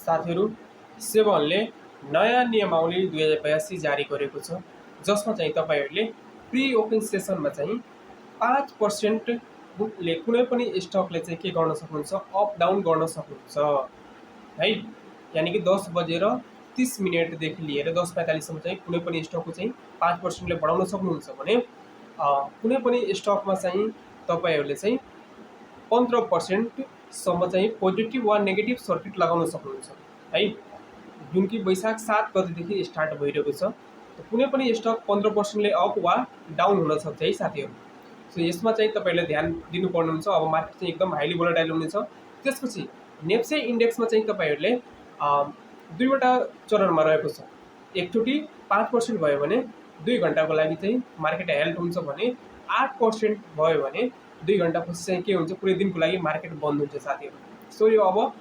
साथीहरू सेबनले नयाँ नियमावली 2082 जारी गरेको छ, जसमा चाहिँ तपाईहरूले प्री ओपन सेसनमा चाहिँ 5% ले कुनै पनि स्टकले चाहिँ के गर्न सक्नुहुन्छ, अप डाउन गर्न सक्नुहुन्छ है। यानि कि 10:30 लिएर 10:45 चाहिँ कुनै पनि स्टकको चाहिँ 5%ले बढाउन सक्नुहुन्छ भने कुनै पनि स्टकमा चाहिँ तपाईहरूले चाहिँ 15% चाहिँ पोजिटिभ वा नेगेटिभ सर्किट लगाउन सक्नुहुन्छ है, जुन कि वैशाख 7 गतेदेखि स्टार्ट भइरहेको छ। कुनै पनि स्टक 15%ले अप वा डाउन हुन सक्छ है साथीहरू। सो यसमा चाहिँ तपाईहरूले ध्यान दिनुपर्ने हुन्छ। अब मार्केट चाहिँ एकदम हाइली भोलाटाइल हुनेछ। त्यसपछि नेप्से इन्डेक्समा चाहिँ तपाईहरूले दुईवटा चरणमा रहेको छ। एकचोटि 5% भयो भने 2 घन्टाको लागि चाहिँ मार्केट हेल्ड हुन्छ भने 8% भयो भने 2 घन्टापछि चाहिँ के हुन्छ, पुरै दिनको लागि मार्केट बन्द हुन्छ साथीहरू। सो यो अब